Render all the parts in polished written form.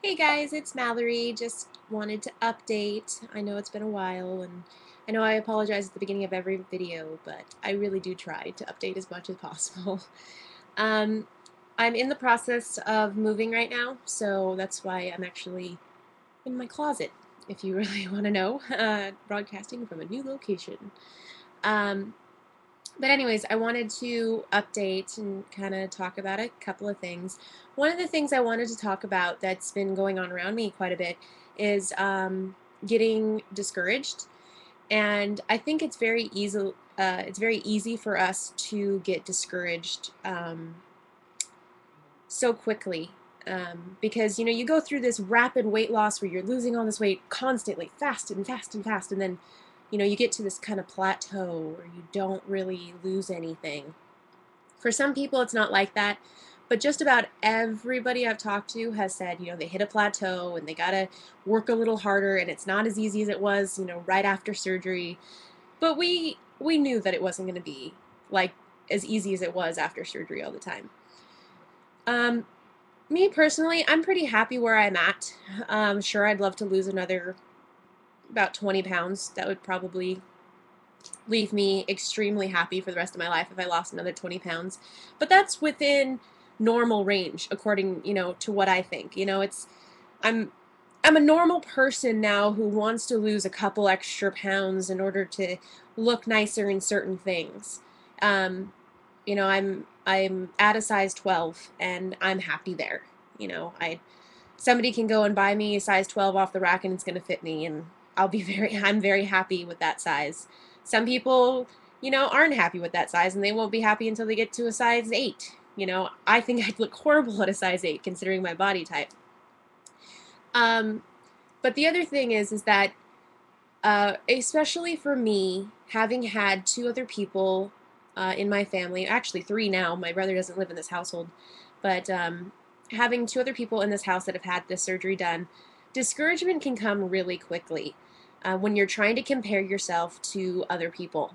Hey guys, it's Mallory. Just wanted to update. I know it's been a while, and I know I apologize at the beginning of every video, but I really do try to update as much as possible. Um, I'm in the process of moving right now, so that's why I'm actually in my closet, if you really want to know, broadcasting from a new location. Um, but anyways, I wanted to update and kind of talk about a couple of things. One of the things I wanted to talk about that's been going on around me quite a bit is getting discouraged, and I think it's very easy. It's very easy for us to get discouraged so quickly because you go through this rapid weight loss where you're losing all this weight constantly, fast and fast and fast, and then you get to this kind of plateau where you don't really lose anything. For some people, it's not like that, but just about everybody I've talked to has said, they hit a plateau and they got to work a little harder, and it's not as easy as it was, right after surgery. But we knew that it wasn't going to be like as easy as it was after surgery all the time. Um, Me personally, I'm pretty happy where I'm at. Sure, I'd love to lose another about 20 pounds. That would probably leave me extremely happy for the rest of my life if I lost another 20 pounds. But that's within normal range, according, to what I think. I'm I'm a normal person now who wants to lose a couple extra pounds in order to look nicer in certain things. I'm at a size 12 and I'm happy there. I Somebody can go and buy me a size 12 off the rack and it's going to fit me, and I'm very happy with that size. Some people, aren't happy with that size and they won't be happy until they get to a size 8. I think I'd look horrible at a size 8 considering my body type. Um, but the other thing is that especially for me, having had two other people in my family, actually three now, my brother doesn't live in this household, but having two other people in this house that have had this surgery done, discouragement can come really quickly when you're trying to compare yourself to other people.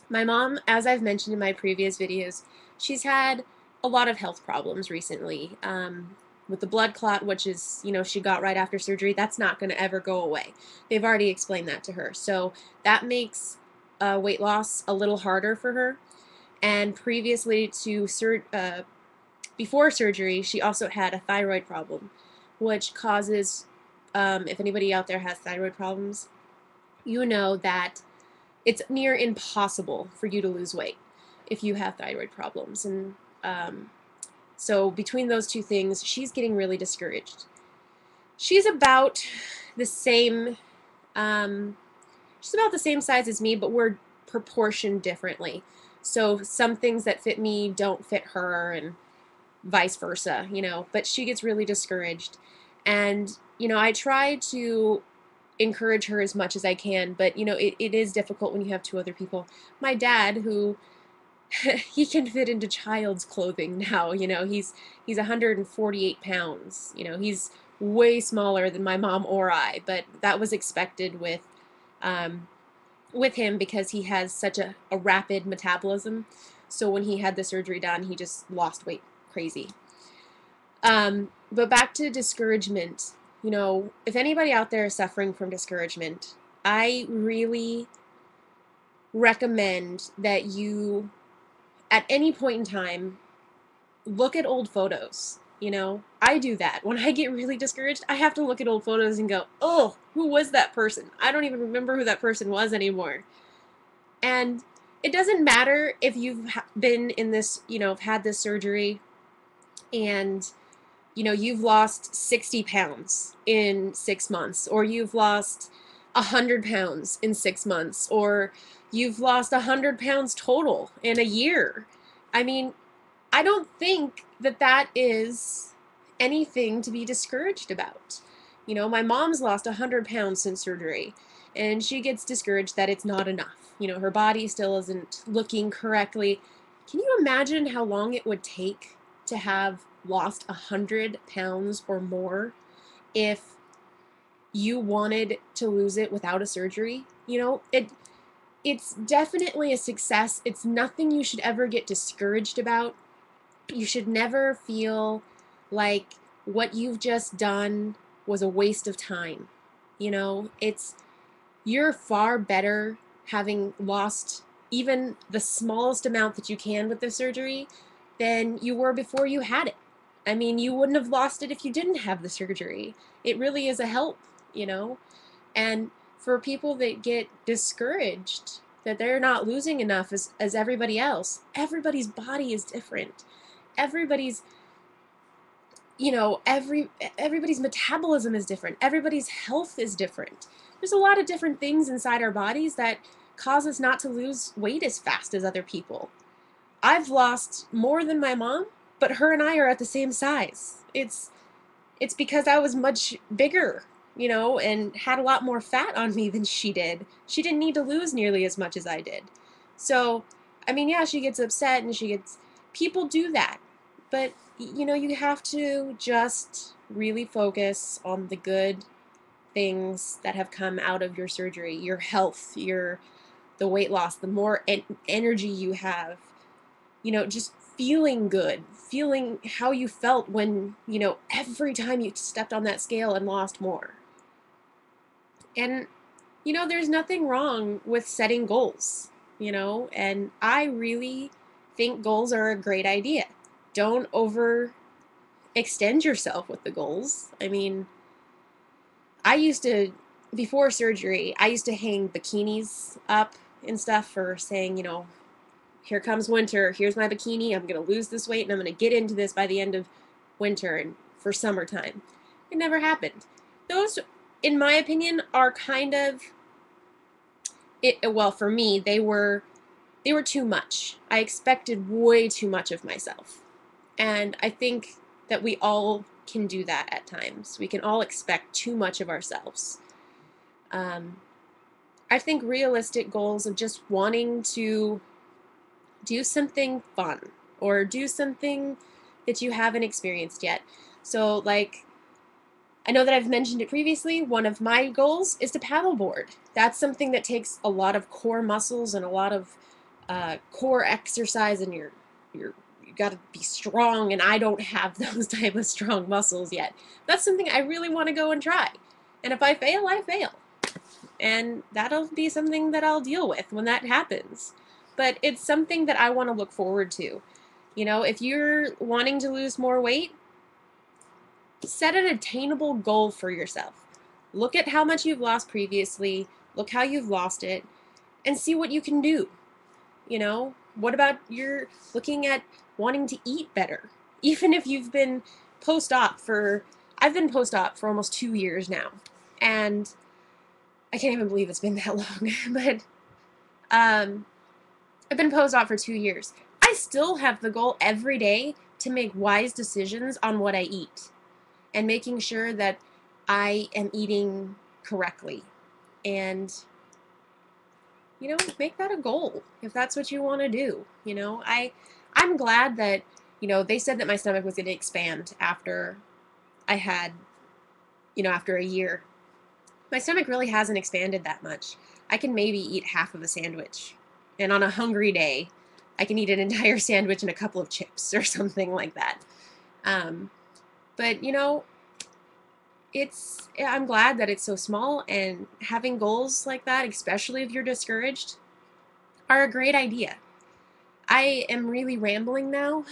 My mom, as I've mentioned in my previous videos, she's had a lot of health problems recently. With the blood clot, which is, she got right after surgery, that's not going to ever go away. They've already explained that to her. So that makes weight loss a little harder for her. And previously to before surgery, she also had a thyroid problem, which causes, if anybody out there has thyroid problems, you know that it's near impossible for you to lose weight if you have thyroid problems. And so between those two things, she's getting really discouraged. She's about the same. Um, she's about the same size as me, but we're proportioned differently. So some things that fit me don't fit her, and vice versa. But she gets really discouraged, and I try to encourage her as much as I can, but it is difficult when you have two other people. My dad, who he can fit into child's clothing now. He's 148 pounds. He's way smaller than my mom or I, but that was expected with him because he has such a rapid metabolism. So when he had the surgery done, he just lost weight crazy. But back to discouragement. If anybody out there is suffering from discouragement, I really recommend that you, at any point in time, look at old photos. I do that. When I get really discouraged, I have to look at old photos and go, oh, who was that person? I don't even remember who that person was anymore. And it doesn't matter if you've been in this, had this surgery and, you've lost 60 pounds in 6 months, or you've lost 100 pounds in 6 months, or you've lost 100 pounds total in a year. I mean, I don't think that that is anything to be discouraged about. My mom's lost 100 pounds since surgery, and she gets discouraged that it's not enough. Her body still isn't looking correctly. Can you imagine how long it would take to have lost 100 pounds or more if you wanted to lose it without a surgery? It's definitely a success. It's nothing you should ever get discouraged about. You should never feel like what you've just done was a waste of time. You know, you're far better having lost even the smallest amount that you can with the surgery than you were before you had it. I mean, you wouldn't have lost it if you didn't have the surgery. It really is a help, you know? And for people that get discouraged that they're not losing enough as everybody else, everybody's body is different. Everybody's, everybody's metabolism is different. Everybody's health is different. There's a lot of different things inside our bodies that cause us not to lose weight as fast as other people. I've lost more than my mom, but her and I are at the same size. It's because I was much bigger, and had a lot more fat on me than she did. She didn't need to lose nearly as much as I did. So, I mean, yeah, she gets upset and people do that. But, you have to just really focus on the good things that have come out of your surgery, your health, the weight loss, the more energy you have, just feeling good, feeling how you felt when, every time you stepped on that scale and lost more. And, there's nothing wrong with setting goals, and I really think goals are a great idea. Don't extend yourself with the goals. I mean, before surgery, I used to hang bikinis up and stuff for saying, here comes winter, here's my bikini, I'm going to lose this weight and I'm going to get into this by the end of winter and for summertime. It never happened. Those, in my opinion, are kind of, well, for me, they were too much. I expected way too much of myself. And I think that we all can do that at times. We can all expect too much of ourselves. I think realistic goals of just wanting to do something fun or do something that you haven't experienced yet. So, like, I know that I've mentioned it previously. One of my goals is to paddleboard. That's something that takes a lot of core muscles and a lot of core exercise, and you got to be strong, and I don't have those type of strong muscles yet. That's something I really want to go and try. And if I fail, I fail. And that'll be something that I'll deal with when that happens. But it's something that I want to look forward to. If you're wanting to lose more weight, set an attainable goal for yourself. Look at how much you've lost previously, look how you've lost it, and see what you can do. What about you're looking at wanting to eat better? Even if you've been I've been post-op for almost 2 years now. And I can't even believe it's been that long. But I've been post-op for 2 years. I still have the goal every day to make wise decisions on what I eat and making sure that I am eating correctly. And, make that a goal if that's what you want to do. I'm glad that, they said that my stomach was going to expand after I had, after a year. My stomach really hasn't expanded that much. I can maybe eat half of a sandwich. And on a hungry day, I can eat an entire sandwich and a couple of chips or something like that. But, I'm glad that it's so small, and having goals like that, especially if you're discouraged, are a great idea. I am really rambling now,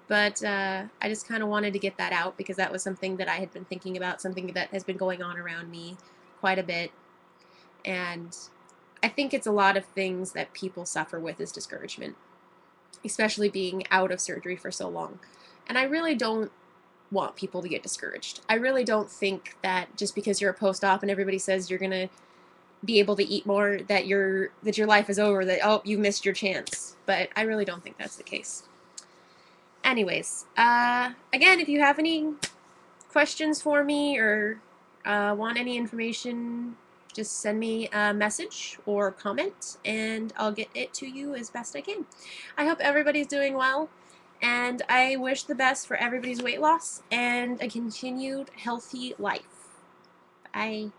but I just kind of wanted to get that out because that was something that I had been thinking about, something that has been going on around me quite a bit. And I think it's a lot of things that people suffer with is discouragement, especially being out of surgery for so long. And I really don't want people to get discouraged. I really don't think that just because you're a post-op and everybody says you're going to be able to eat more, that your life is over, that, oh, you missed your chance. But I really don't think that's the case. Anyways, again, if you have any questions for me or want any information, just send me a message or comment and I'll get it to you as best I can. I hope everybody's doing well, and I wish the best for everybody's weight loss and a continued healthy life. Bye.